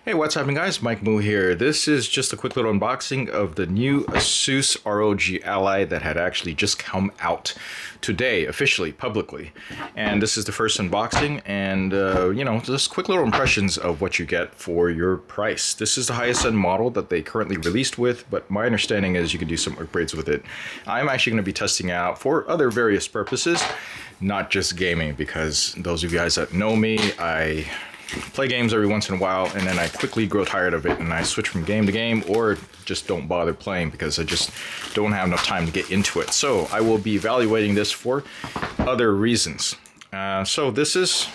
Hey, what's happening guys? Mike Moo here. This is just a quick little unboxing of the new Asus ROG Ally that had actually just come out today, officially, publicly. And this is the first unboxing and, just quick little impressions of what you get for your price. This is the highest end model that they currently released with, but my understanding is you can do some upgrades with it. I'm actually going to be testing out for other various purposes, not just gaming, because those of you guys that know me, I play games every once in a while and then I quickly grow tired of it and I switch from game to game or just don't bother playing because I just don't have enough time to get into it. So I will be evaluating this for other reasons. So this is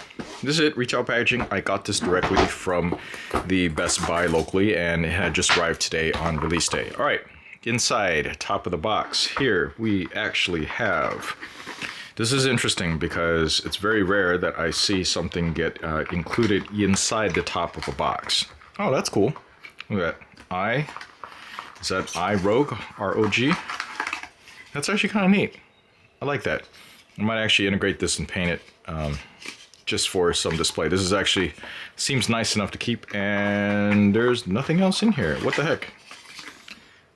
it, retail packaging. I got this directly from the Best Buy locally and it had just arrived today on release day. All right, inside, top of the box, here we actually have. This is interesting because it's very rare that I see something get included inside the top of a box. Oh, that's cool. Look at that. Is that Rog, R-O-G? That's actually kind of neat. I like that. I might actually integrate this and paint it just for some display. This is actually, seems nice enough to keep, and there's nothing else in here. What the heck?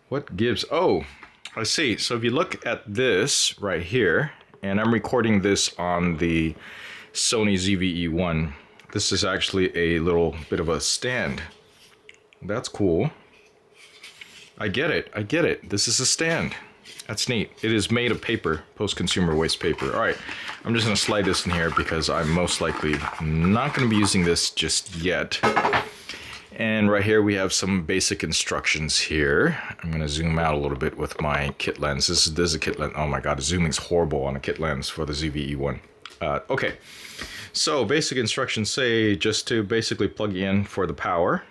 What gives? Oh, I see. So if you look at this right here, and I'm recording this on the Sony ZV-E1. This is actually a little bit of a stand. That's cool. I get it. This is a stand. That's neat. It is made of paper, post-consumer waste paper. All right, I'm just gonna slide this in here because I'm most likely not gonna be using this just yet. And right here we have some basic instructions here. I'm going to zoom out a little bit with my kit lens. This is a kit lens. Oh my god, the zooming's horrible on a kit lens for the ZV-E1. Okay, so basic instructions say just to basically plug in for the power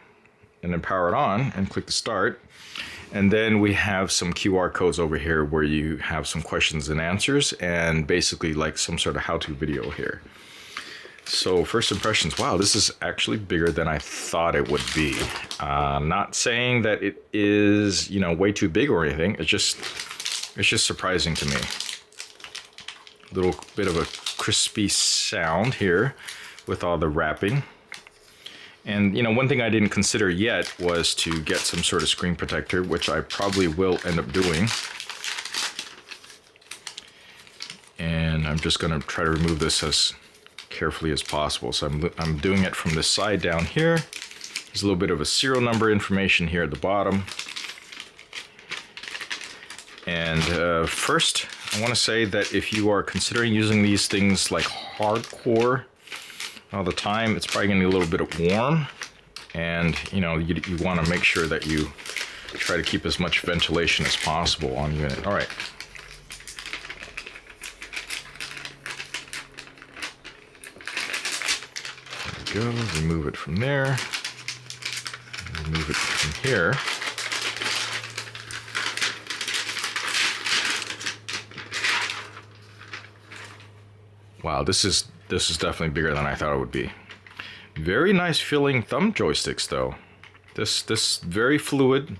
and then power it on and click the start. And then we have some QR codes over here where you have some questions and answers and basically like some sort of how-to video here. So first impressions, wow, this is actually bigger than I thought it would be. Not saying that it is, way too big or anything. It's just surprising to me. A little bit of a crispy sound here with all the wrapping. And, one thing I didn't consider yet was to get some sort of screen protector, which I probably will end up doing. And I'm just going to try to remove this as carefully as possible. So I'm doing it from this side down here. There's a little bit of a serial number information here at the bottom. And first, I want to say that if you are considering using these things like hardcore all the time, it's probably going to be a little bit warm. And, you want to make sure that you try to keep as much ventilation as possible on the unit. All right. Go, remove it from there, remove it from here. Wow, this is definitely bigger than I thought it would be. Very nice feeling thumb joysticks though. This very fluid.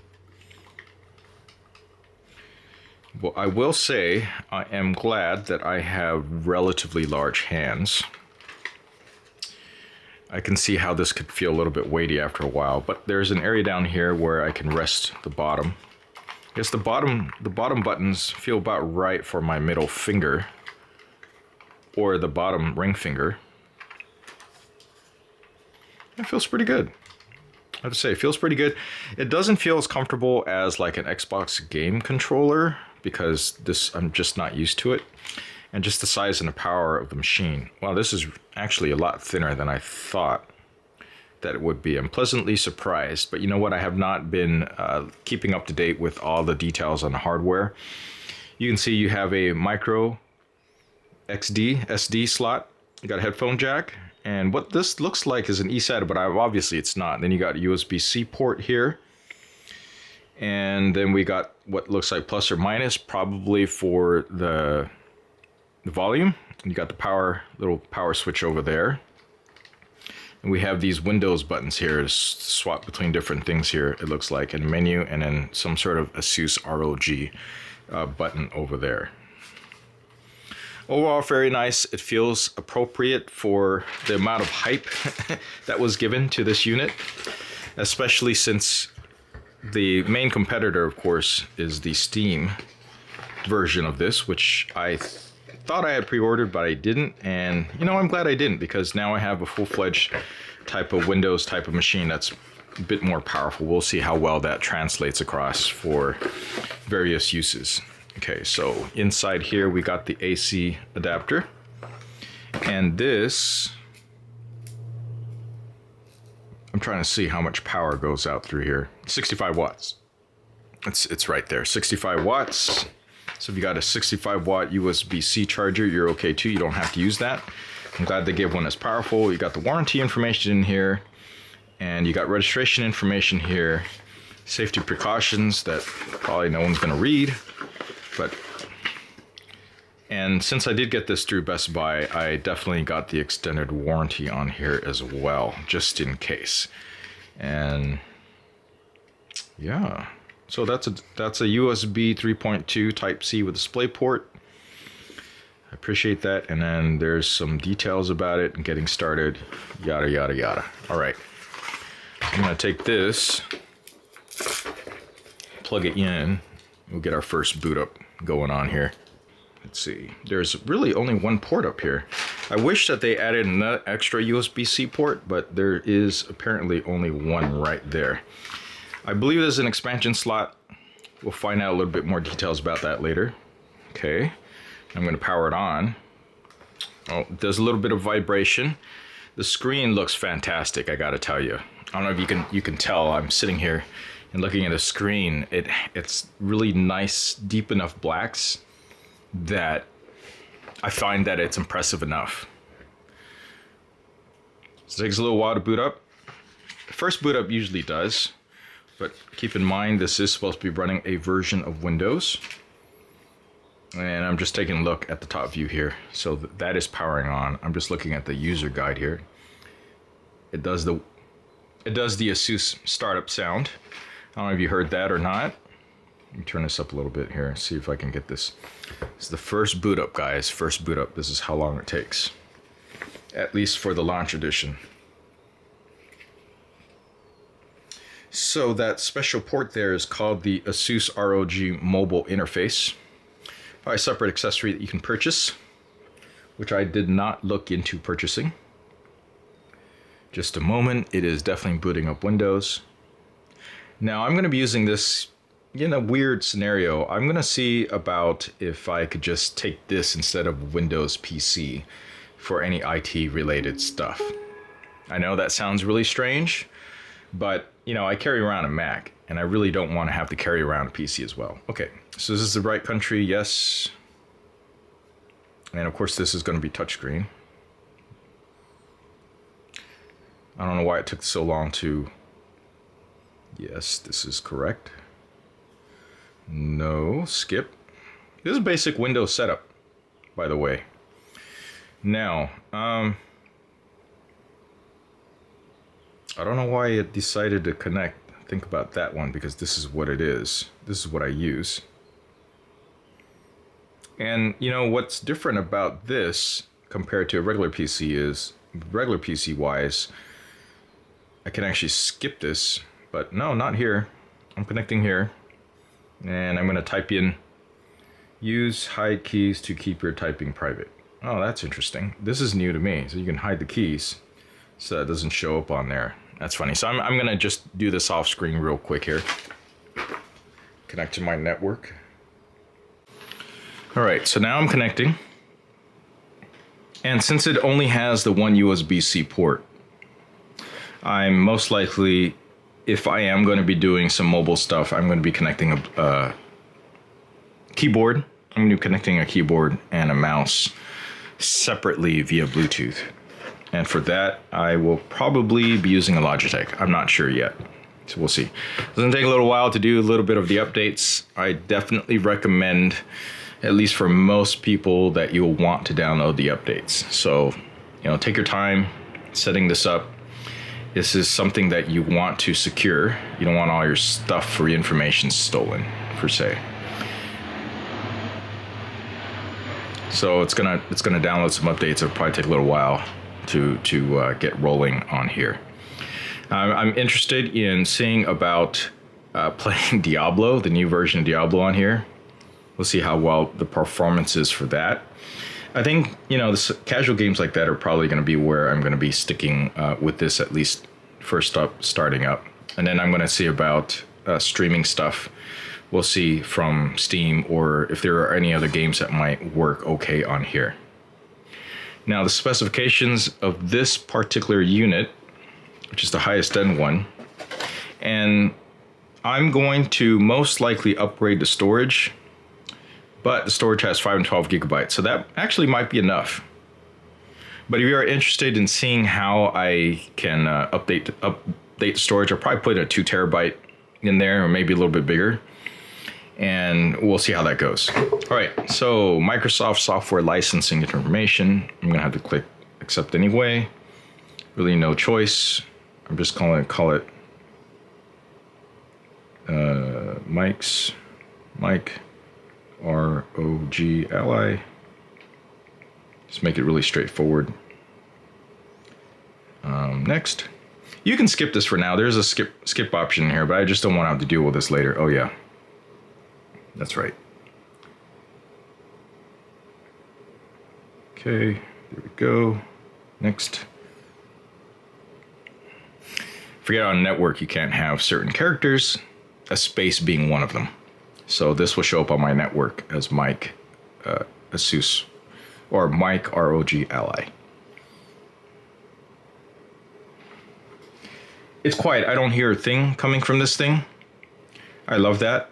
Well, I will say I am glad that I have relatively large hands. I can see how this could feel a little bit weighty after a while, but there's an area down here where I can rest the bottom. I guess the bottom buttons feel about right for my middle finger or the bottom ring finger. It feels pretty good. I have to say, it feels pretty good. It doesn't feel as comfortable as like an Xbox game controller because I'm just not used to it. And just the size and the power of the machine. Wow, this is actually a lot thinner than I thought that it would be. I'm pleasantly surprised, but you know what? I have not been keeping up to date with all the details on the hardware. You can see you have a micro SD slot. You got a headphone jack. And what this looks like is an eSATA, but obviously it's not. Then you got a USB-C port here. And then we got what looks like plus or minus, probably for the volume. You got the little power switch over there. And we have these Windows buttons here to swap between different things here, it looks like, in menu, and then some sort of Asus ROG button over there. Overall, very nice. It feels appropriate for the amount of hype that was given to this unit. especially since the main competitor, of course, is the Steam version of this, which I thought I had pre-ordered, but I didn't. And, you know, I'm glad I didn't, because now I have a full-fledged type of Windows type of machine that's a bit more powerful. We'll see how well that translates across for various uses. Okay, so inside here we got the AC adapter, and this, I'm trying to see how much power goes out through here. 65 watts. It's right there, 65 watts. So if you got a 65 watt USB-C charger, you're okay too. You don't have to use that. I'm glad they gave one that's powerful. You got the warranty information in here, and you got registration information here, safety precautions that probably no one's gonna read, and since I did get this through Best Buy, I definitely got the extended warranty on here as well, just in case. And yeah, so that's a USB 3.2 Type-C with a DisplayPort. I appreciate that. And then there's some details about it and getting started, yada, yada, yada. All right, I'm gonna take this, plug it in. We'll get our first boot up going on here. Let's see, there's really only one port up here. I wish that they added an extra USB-C port, but there is apparently only one right there. I believe there's an expansion slot. We'll find out a little bit more details about that later. Okay, I'm gonna power it on. Oh, there's a little bit of vibration. The screen looks fantastic, I gotta tell you. I don't know if you can tell, I'm sitting here and looking at a screen. It's really nice, deep enough blacks that I find that it's impressive enough. So it takes a little while to boot up. The first boot up usually does, but keep in mind this is supposed to be running a version of Windows. And I'm just taking a look at the top view here. So that is powering on. I'm just looking at the user guide here. It does the Asus startup sound. I don't know if you heard that or not. Let me turn this up a little bit here, see if I can get this. This is the first boot up, guys. First boot up. This is how long it takes, at least for the launch edition. So that special port there is called the Asus ROG Mobile Interface, by a separate accessory that you can purchase, which I did not look into purchasing. Just a moment. It is definitely booting up Windows. Now I'm going to be using this in a weird scenario. I'm going to see about if I could just take this instead of Windows PC for any IT related stuff. I know that sounds really strange, but you know, I carry around a Mac and I really don't want to have to carry around a PC as well. Okay, so this is the right country, yes. And of course this is going to be touchscreen. I don't know why it took so long to... Yes, this is correct. No, skip. This is basic Windows setup, by the way. Now, I don't know why it decided to connect. Think about that one, because this is what it is. This is what I use. And you know what's different about this compared to a regular PC is, regular PC wise, I can actually skip this, but no, not here. I'm connecting here. And I'm going to type in, use hide keys to keep your typing private. Oh, that's interesting. This is new to me. So you can hide the keys so that it doesn't show up on there. That's funny. So I'm going to just do this off screen real quick here. Connect to my network. All right, so now I'm connecting. And since it only has the one USB-C port, I'm most likely, if I am going to be doing some mobile stuff, I'm going to be connecting a keyboard. I'm going to be connecting a keyboard and a mouse separately via Bluetooth. And for that, I will probably be using a Logitech. I'm not sure yet. So we'll see. It's going to take a little while to do a little bit of the updates. I definitely recommend, at least for most people, that you'll want to download the updates. So, you know, take your time setting this up. This is something that you want to secure. You don't want all your stuff or information stolen, per se. So it's gonna download some updates. It'll probably take a little while to get rolling on here. I'm interested in seeing about playing Diablo, the new version of Diablo on here. We'll see how well the performance is for that. I think, you know, casual games like that are probably going to be where I'm going to be sticking with this, at least first up, starting up. And then I'm going to see about streaming stuff. We'll see from Steam, or if there are any other games that might work okay on here. Now, the specifications of this particular unit, which is the highest end one, and I'm going to most likely upgrade the storage, but the storage has 5 and 12 gigabytes, so that actually might be enough. But if you are interested in seeing how I can update the storage, I'll probably put a 2 terabyte in there, or maybe a little bit bigger, and we'll see how that goes. All right, so Microsoft software licensing information. I'm gonna have to click accept anyway. Really no choice. I'm just call it Mike ROG Ally. Just make it really straightforward. Next. You can skip this for now. There's a skip option here, but I just don't want to have to deal with this later. Oh yeah, that's right. Okay, there we go. Next. Forget on network, you can't have certain characters, a space being one of them. So this will show up on my network as Mike Asus, or Mike ROG Ally. It's quiet. I don't hear a thing coming from this thing. I love that.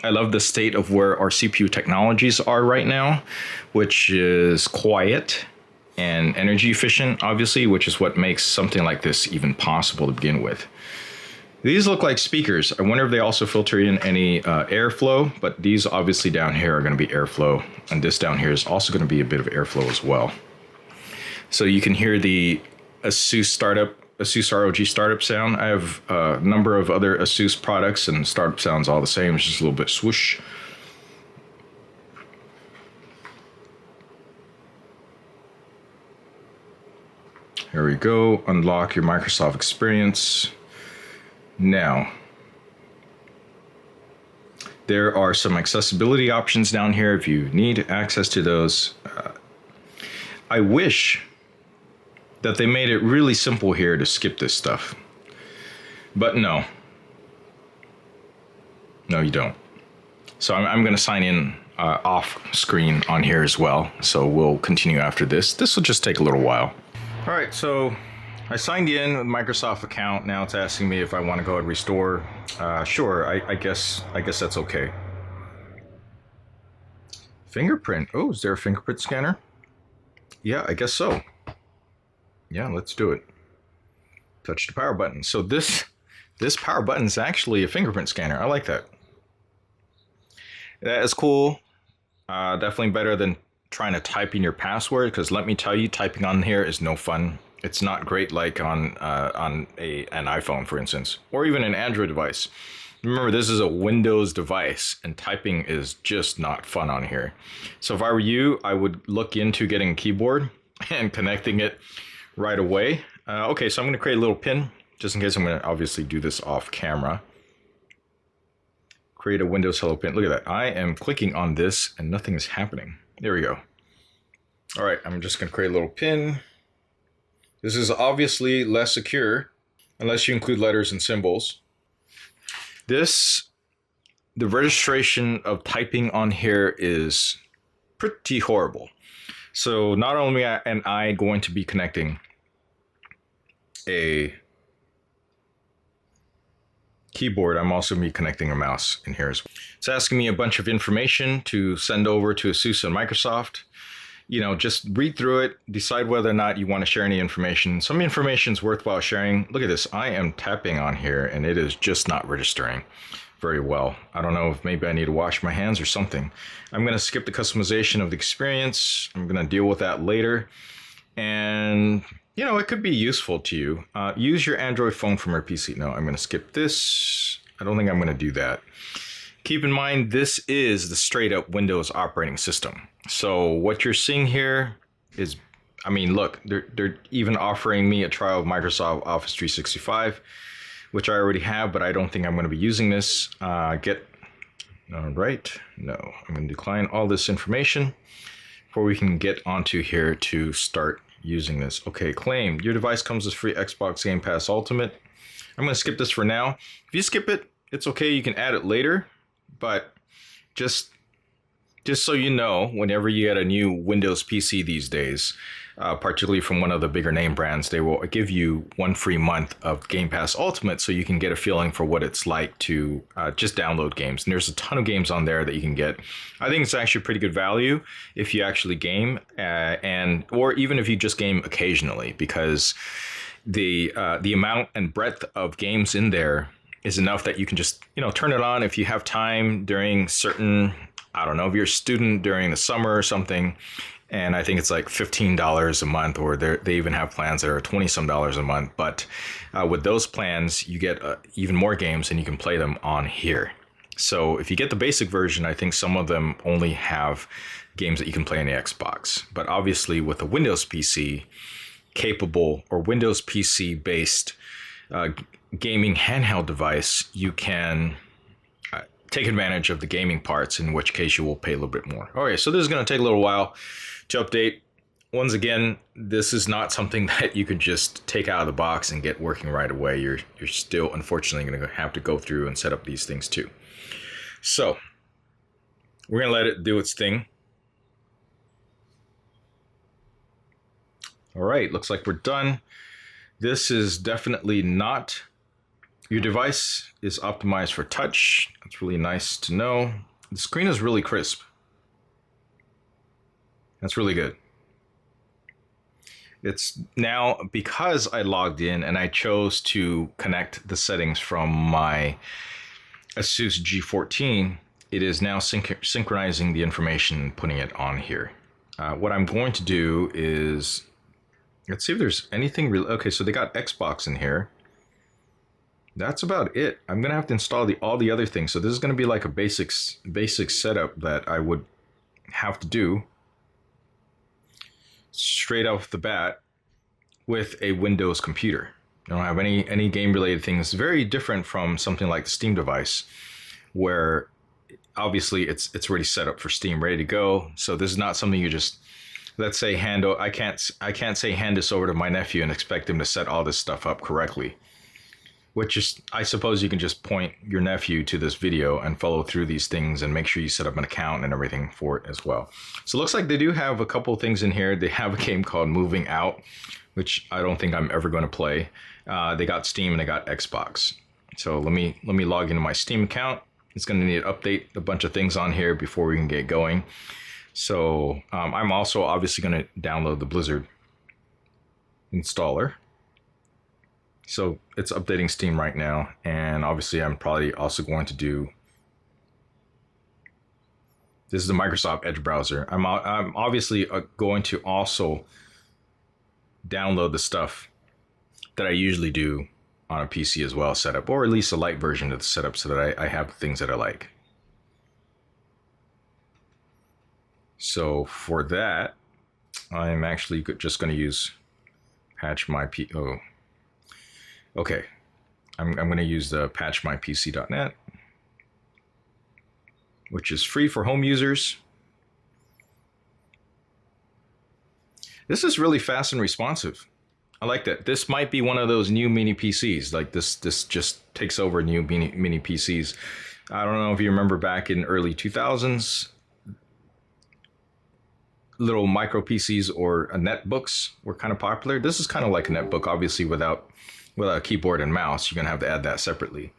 I love the state of where our CPU technologies are right now, which is quiet and energy efficient, obviously, which is what makes something like this even possible to begin with. These look like speakers. I wonder if they also filter in any airflow, but these obviously down here are going to be airflow, and this down here is also going to be a bit of airflow as well. So you can hear the Asus ROG startup sound. I have a number of other Asus products, and startup sounds all the same. It's just a little bit swoosh. Here we go. Unlock your Microsoft experience. Now, there are some accessibility options down here if you need access to those. I wish that they made it really simple here to skip this stuff. But no. No, you don't. So I'm going to sign in off screen on here as well. So we'll continue after this. This will just take a little while. All right, so I signed in with Microsoft account. Now it's asking me if I want to go ahead and restore. Sure, I guess that's okay. Fingerprint. Oh, is there a fingerprint scanner? Yeah, I guess so. Yeah, let's do it. Touch the power button. So this power button is actually a fingerprint scanner. I like that. That is cool. Definitely better than trying to type in your password, because let me tell you, typing on here is no fun. It's not great like on an iPhone, for instance, or even an Android device. Remember, this is a Windows device, and typing is just not fun on here. So if I were you, I would look into getting a keyboard and connecting it right away. Okay, so I'm going to create a little pin, just in case. I'm going to obviously do this off camera. Create a Windows Hello pin. Look at that. I am clicking on this and nothing is happening. There we go. All right, I'm just going to create a little pin. This is obviously less secure unless you include letters and symbols. The registration of typing on here is pretty horrible. So not only am I going to be connecting a keyboard, I'm also be connecting a mouse in here as well. It's asking me a bunch of information to send over to Asus and Microsoft. You know, just read through it, decide whether or not you want to share any information. Some information is worthwhile sharing. Look at this. I am tapping on here and it is just not registering very well. I don't know if maybe I need to wash my hands or something. I'm going to skip the customization of the experience. I'm going to deal with that later. And, you know, it could be useful to you. Use your Android phone from your PC. No, I'm going to skip this. I don't think I'm going to do that. Keep in mind, this is the straight up Windows operating system. So what you're seeing here is I mean, look, they're even offering me a trial of Microsoft Office 365, which I already have, but I don't think I'm going to be using this. All right, no, I'm going to decline all this information before we can get onto here to start using this. Okay, claim. Your device comes with free Xbox Game Pass Ultimate. I'm going to skip this for now. If you skip it, it's okay. You can add it later, but just so you know, whenever you get a new Windows PC these days, particularly from one of the bigger name brands, they will give you 1 free month of Game Pass Ultimate so you can get a feeling for what it's like to just download games. And there's a ton of games on there that you can get. I think it's actually pretty good value if you actually game, or even if you just game occasionally, because the amount and breadth of games in there is enough that you can just, turn it on if you have time during certain, I don't know, if you're a student during the summer or something. And I think it's like $15 a month, or they even have plans that are $20-some a month. But with those plans, you get even more games and you can play them on here. So if you get the basic version, I think some of them only have games that you can play on the Xbox. But obviously with a Windows PC capable or Windows PC based gaming handheld device, you can take advantage of the gaming parts, in which case you will pay a little bit more. Okay, so this is going to take a little while to update. Once again, this is not something that you can just take out of the box and get working right away. You're still, unfortunately, going to have to go through and set up these things too. So we're going to let it do its thing. All right, looks like we're done. This is definitely not... Your device is optimized for touch. That's really nice to know. The screen is really crisp. That's really good. It's now, because I logged in and I chose to connect the settings from my Asus G14, it is now synchronizing the information and putting it on here. What I'm going to do is, let's see if there's anything real. Okay, so they got Xbox in here. That's about it. I'm gonna have to install all the other things. So this is gonna be like a basic setup that I would have to do straight off the bat with a Windows computer. I don't have any game related things. Very different from something like the Steam device, where obviously it's already set up for Steam, ready to go. So this is not something you just, let's say, I can't say hand this over to my nephew and expect him to set all this stuff up correctly. Which is, I suppose you can just point your nephew to this video and follow through these things and make sure you set up an account and everything for it as well. So it looks like they do have a couple of things in here. They have a game called Moving Out, which I don't think I'm ever going to play. They got Steam and they got Xbox. So let me log into my Steam account. It's going to need to update a bunch of things on here before we can get going. So I'm also obviously going to download the Blizzard installer. So it's updating Steam right now, and obviously I'm probably also going to do, this is the Microsoft Edge browser. I'm obviously going to also download the stuff that I usually do on a PC as well, setup, or at least a light version of the setup, so that I have things that I like. So for that, I'm actually just going to use patch my okay, I'm going to use the patchmypc.net, which is free for home users. This is really fast and responsive. I like that. This might be one of those new mini PCs. Like this just takes over new mini PCs. I don't know if you remember back in early 2000s, little micro PCs or netbooks were kind of popular. This is kind of like a netbook, obviously without a keyboard and mouse. You're gonna have to add that separately.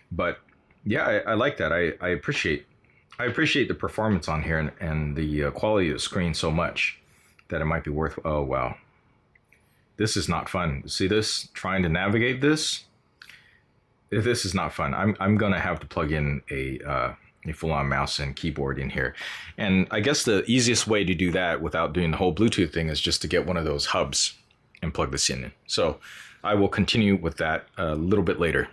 But yeah, I like that. I appreciate the performance on here and the quality of the screen so much that it might be worth. Oh wow, this is not fun. See this? Trying to navigate this. This is not fun. I'm gonna have to plug in a full-on mouse and keyboard in here. And I guess the easiest way to do that without doing the whole Bluetooth thing is just to get one of those hubs and plug this in. So I will continue with that a little bit later.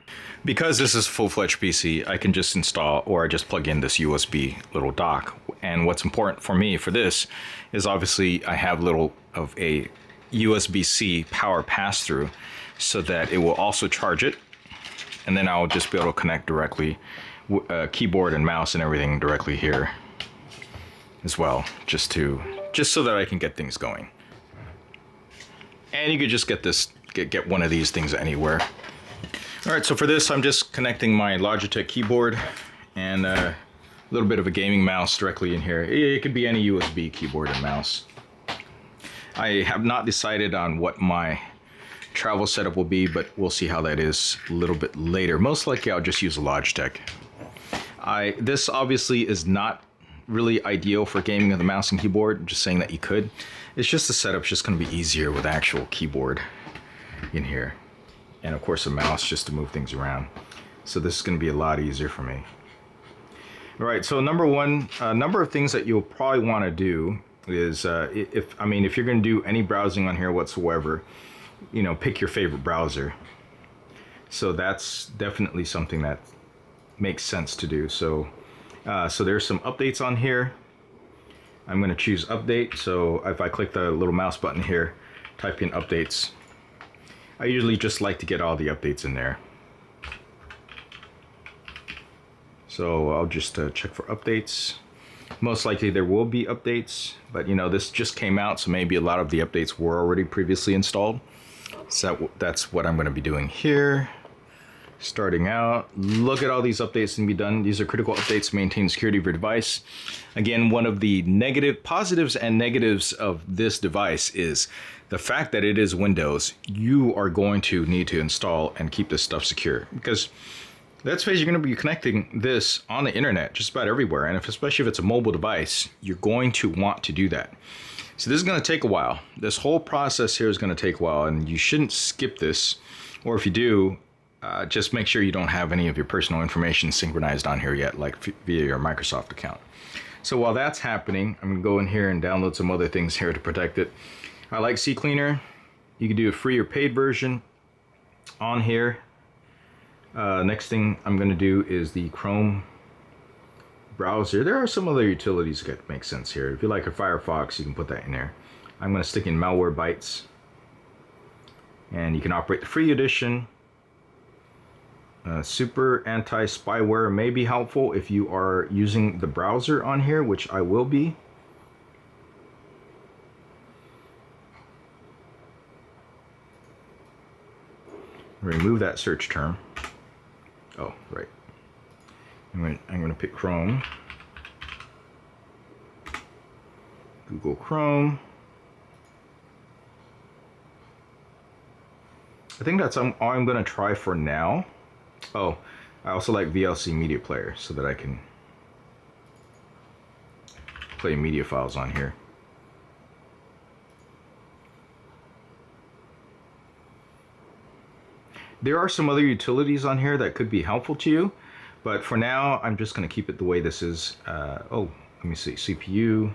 Because this is a full-fledged PC, I can just install, or I just plug in this USB little dock. And what's important for me for this is obviously I have little of a USB-C power pass-through so that it will also charge it, and then I'll just be able to connect directly keyboard and mouse and everything directly here as well, just so that I can get things going. And you could just get one of these things anywhere. All right, so for this, I'm just connecting my Logitech keyboard and a little bit of a gaming mouse directly in here. It could be any USB keyboard and mouse. I have not decided on what my travel setup will be, but we'll see how that is a little bit later. Most likely I'll just use a Logitech. This obviously is not really ideal for gaming with a mouse and keyboard. I'm just saying that you could. It's just the setup's just going to be easier with actual keyboard in here. And of course a mouse just to move things around. So this is going to be a lot easier for me. All right, so number one, a number of things that you'll probably want to do is if you're going to do any browsing on here whatsoever, you know, pick your favorite browser. So that's definitely something that makes sense to do. So there's some updates on here. I'm going to choose update. So if I click the little mouse button here, type in updates. I usually just like to get all the updates in there. So I'll just check for updates. Most likely there will be updates, but you know, this just came out, so maybe a lot of the updates were already previously installed. So that's what I'm going to be doing here. Starting out, look at all these updates that can be done. These are critical updates to maintain security of your device. Again, one of the positives and negatives of this device is the fact that it is Windows. You are going to need to install and keep this stuff secure, because let's face it, you're going to be connecting this on the internet just about everywhere, and especially if it's a mobile device, you're going to want to do that. So this is going to take a while. This whole process here is going to take a while, and you shouldn't skip this, or if you do, just make sure you don't have any of your personal information synchronized on here yet, like via your Microsoft account. So while that's happening, I'm going to go in here and download some other things here to protect it. I like CCleaner. You can do a free or paid version on here. Next thing I'm going to do is the Chrome browser. There are some other utilities that make sense here. If you like a Firefox, you can put that in there. I'm going to stick in Malwarebytes, and you can operate the free edition. Super anti-spyware may be helpful if you are using the browser on here, which I will be. Remove that search term. Oh, right. I'm going to pick Chrome. Google Chrome. I think that's all I'm going to try for now. Oh, I also like VLC Media Player so that I can play media files on here. There are some other utilities on here that could be helpful to you, but for now, I'm just going to keep it the way this is. Oh, let me see, CPU.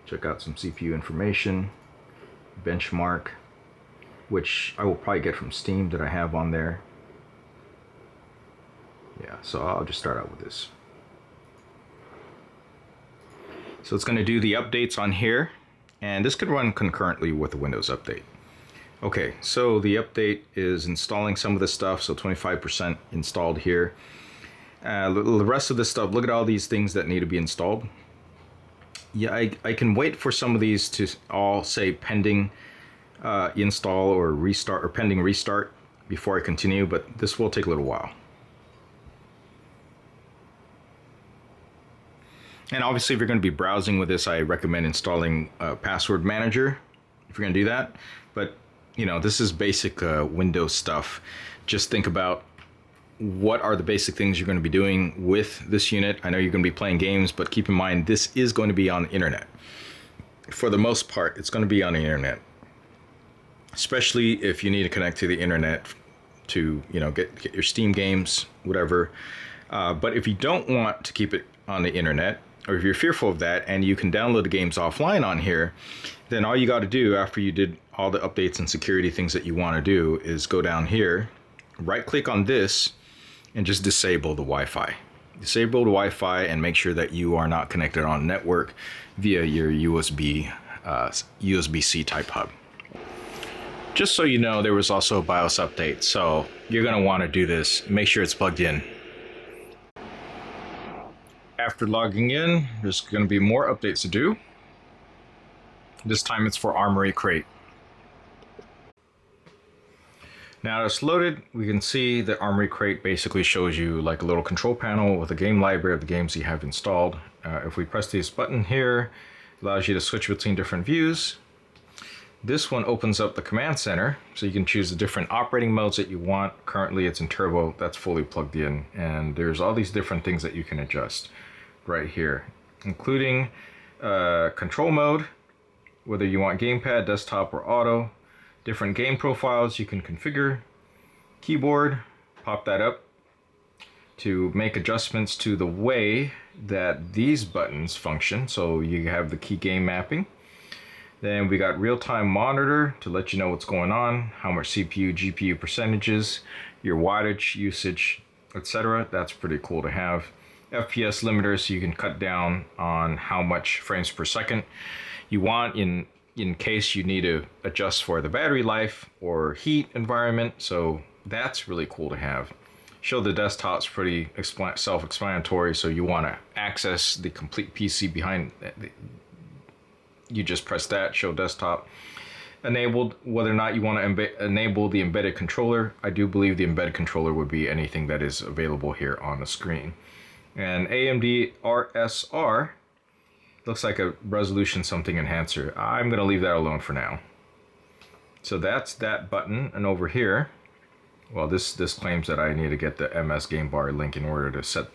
Check out some CPU information. Benchmark, which I will probably get from Steam that I have on there. Yeah, so I'll just start out with this. So it's going to do the updates on here, and this could run concurrently with the Windows update. Okay, so the update is installing some of this stuff, so 25% installed here. The rest of this stuff, look at all these things that need to be installed. Yeah, I can wait for some of these to all say pending install or restart, or pending restart before I continue, but this will take a little while. And obviously, if you're going to be browsing with this, I recommend installing a password manager if you're going to do that. But you know, this is basic Windows stuff. Just think about what are the basic things you're going to be doing with this unit. I know you're going to be playing games, but keep in mind this is going to be on the internet. For the most part, it's going to be on the internet, especially if you need to connect to the internet to, you know, get your Steam games, whatever. But if you don't want to keep it on the internet, or if you're fearful of that and you can download the games offline on here, then all you got to do after you did all the updates and security things that you want to do is go down here, right click on this, and just disable the Wi-Fi. Disable the Wi-Fi and make sure that you are not connected on network via your USB-C type hub. Just so you know, there was also a BIOS update, so you're going to want to do this. Make sure it's plugged in. After logging in, there's going to be more updates to do. This time it's for Armory Crate. Now it's loaded, we can see that Armory Crate basically shows you like a little control panel with a game library of the games you have installed. If we press this button here, it allows you to switch between different views. This one opens up the command center, so you can choose the different operating modes that you want. Currently it's in turbo, that's fully plugged in, and there's all these different things that you can adjust right here, including control mode, whether you want gamepad, desktop, or auto. Different game profiles you can configure. Keyboard, pop that up to make adjustments to the way that these buttons function. So you have the key game mapping. Then we got real-time monitor to let you know what's going on, how much CPU, GPU percentages, your wattage usage, etc. That's pretty cool to have. FPS limiter, so you can cut down on how much frames per second you want in case you need to adjust for the battery life or heat environment. So that's really cool to have. Show the desktop's pretty self-explanatory, so you want to access the complete PC behind, you just press that, show desktop. Enabled, whether or not you want to enable the embedded controller. I do believe the embedded controller would be anything that is available here on the screen. And AMD RSR, looks like a resolution something enhancer. I'm going to leave that alone for now. So that's that button. And over here, well, this claims that I need to get the MS Game Bar link in order to set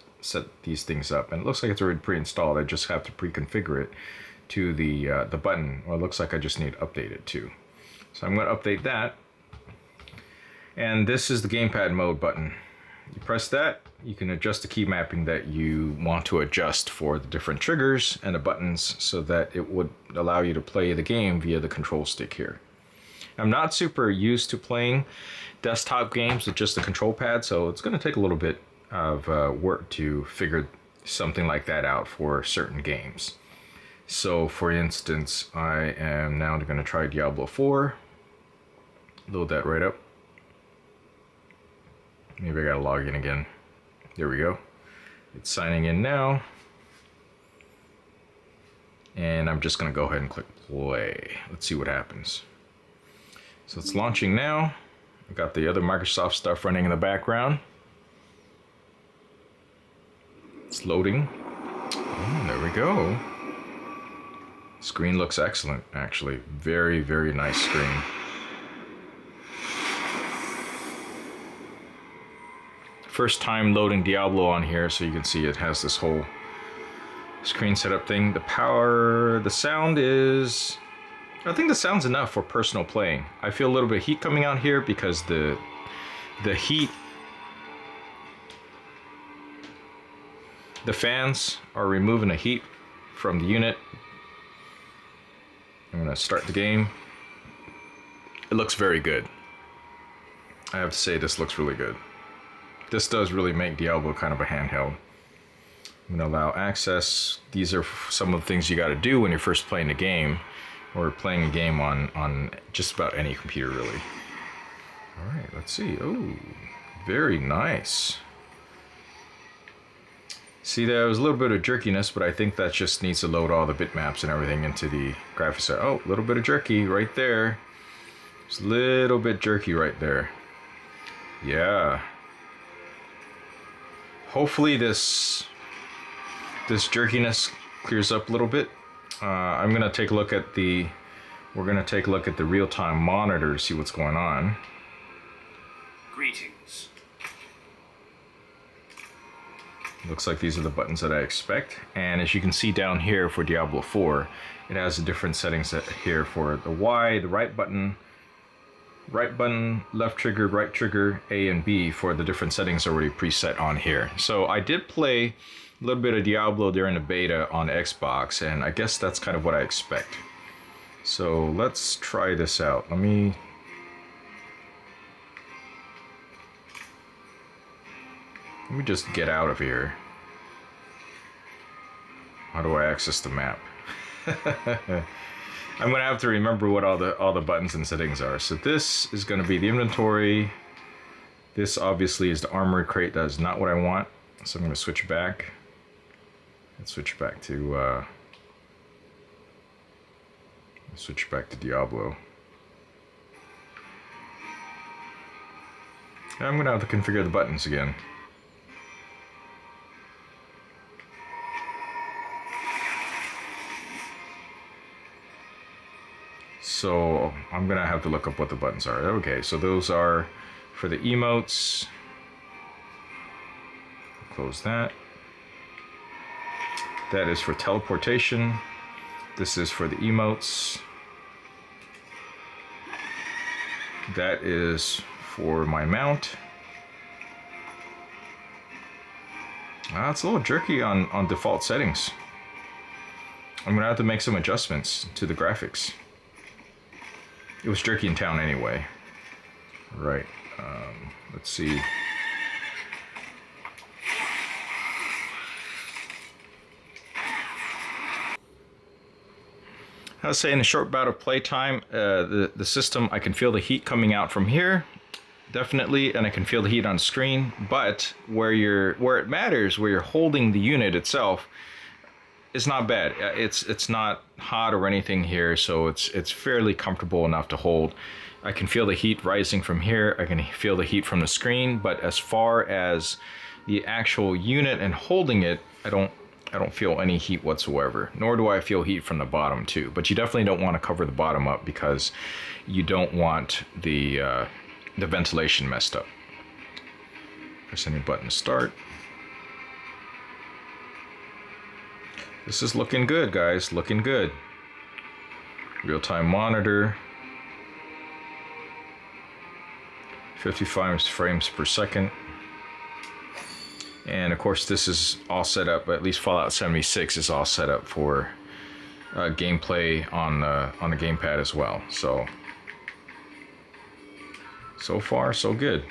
these things up. And it looks like it's already pre-installed. I just have to pre-configure it to the button. Well, it looks like I just need to update it too. So I'm going to update that. And this is the gamepad mode button. You press that, you can adjust the key mapping that you want to adjust for the different triggers and the buttons so that it would allow you to play the game via the control stick here. I'm not super used to playing desktop games with just the control pad, so it's going to take a little bit of work to figure something like that out for certain games. So for instance, I am now going to try Diablo 4. Load that right up. Maybe I gotta log in again. There we go. It's signing in now. And I'm just gonna go ahead and click play. Let's see what happens. So it's launching now. I've got the other Microsoft stuff running in the background. It's loading. Oh, there we go. Screen looks excellent, actually. Very, very nice screen. First time loading Diablo on here, so you can see it has this whole screen setup thing. The sound is, I think the sound's enough for personal playing. I feel a little bit of heat coming out here because the heat, the fans are removing the heat from the unit. I'm gonna start the game. It looks very good. I have to say, this looks really good. This does really make Diablo kind of a handheld. I'm gonna allow access. These are some of the things you gotta do when you're first playing a game, or playing a game on just about any computer, really. All right, let's see. Oh, very nice. See, there was a little bit of jerkiness, but I think that just needs to load all the bitmaps and everything into the graphics. Oh, a little bit of jerky right there. Just a little bit jerky right there. Yeah. Hopefully this jerkiness clears up a little bit. I'm gonna take a look at the real-time monitor to see what's going on. Greetings. Looks like these are the buttons that I expect, and as you can see down here for Diablo 4, it has the different settings here for the Y, the right button, left trigger, right trigger, A and B for the different settings already preset on here. So I did play a little bit of Diablo during the beta on Xbox, and I guess that's kind of what I expect. So let's try this out. Let me just get out of here. How do I access the map? I'm gonna have to remember what all the buttons and settings are. So this is gonna be the inventory. This obviously is the armory crate. That is not what I want. So I'm gonna switch back. Let's switch back to Diablo. And I'm gonna have to configure the buttons again. So I'm gonna have to look up what the buttons are. Okay, so those are for the emotes. Close that. That is for teleportation. This is for the emotes. That is for my mount. It's a little jerky on default settings. I'm gonna have to make some adjustments to the graphics. It was jerky in town anyway. Right, let's see. I would say in a short bout of playtime, the system, I can feel the heat coming out from here, definitely, and I can feel the heat on screen. But where it matters, where you're holding the unit itself, it's not bad. It's not hot or anything here, so it's fairly comfortable enough to hold. I can feel the heat rising from here. I can feel the heat from the screen, but as far as the actual unit and holding it, I don't feel any heat whatsoever. Nor do I feel heat from the bottom too. But you definitely don't want to cover the bottom up because you don't want the ventilation messed up. Press any button to start. This is looking good, guys, looking good. Real-time monitor. 55 frames per second. And of course this is all set up, at least Fallout 76 is all set up for gameplay on the gamepad as well. So far, so good.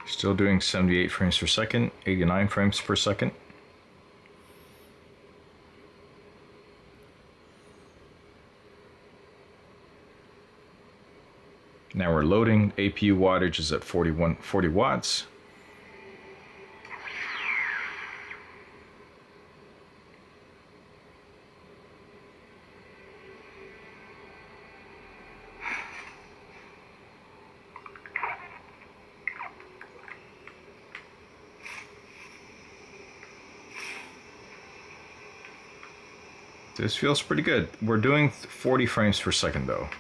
Still doing 78 frames per second, 89 frames per second. Now we're loading. APU wattage is at 40 watts. This feels pretty good. We're doing 40 frames per second though.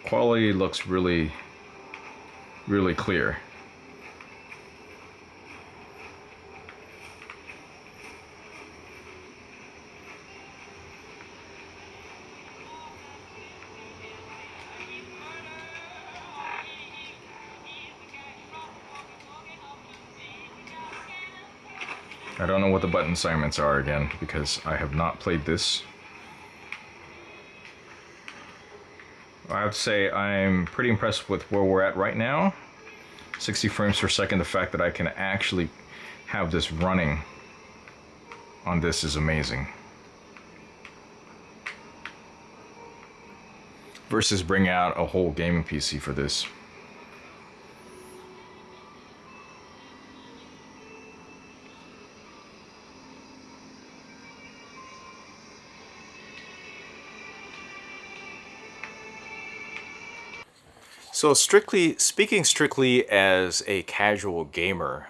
Quality looks really, really clear. I don't know what the button assignments are again because I have not played this. I have to say I'm pretty impressed with where we're at right now. 60 frames per second, the fact that I can actually have this running on this is amazing. Versus bring out a whole gaming PC for this. So speaking strictly as a casual gamer,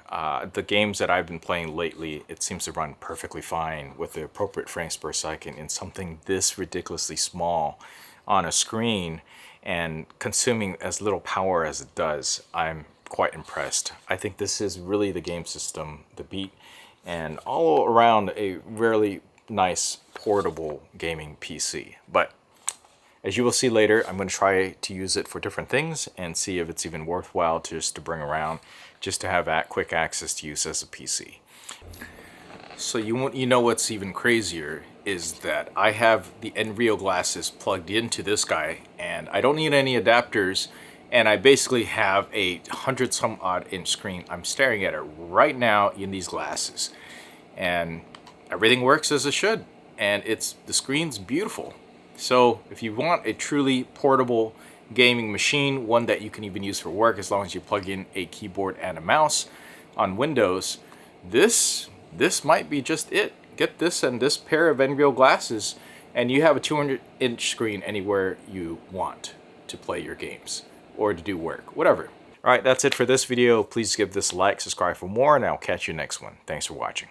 the games that I've been playing lately, it seems to run perfectly fine with the appropriate frames per second in something this ridiculously small on a screen and consuming as little power as it does. I'm quite impressed. I think this is really the game system, the beat, and all around a really nice portable gaming PC. But As you will see later, I'm going to try to use it for different things and see if it's even worthwhile just to bring around, just to have that quick access to use as a PC. So you know what's even crazier is that I have the NReal glasses plugged into this guy, and I don't need any adapters, and I basically have a 100 some odd inch screen. I'm staring at it right now in these glasses, and everything works as it should, and the screen's beautiful. So if you want a truly portable gaming machine, one that you can even use for work as long as you plug in a keyboard and a mouse on Windows, this might be just it. Get this and this pair of NReal glasses, and you have a 200-inch screen anywhere you want to play your games or to do work, whatever. All right, that's it for this video. Please give this a like, subscribe for more, and I'll catch you next one. Thanks for watching.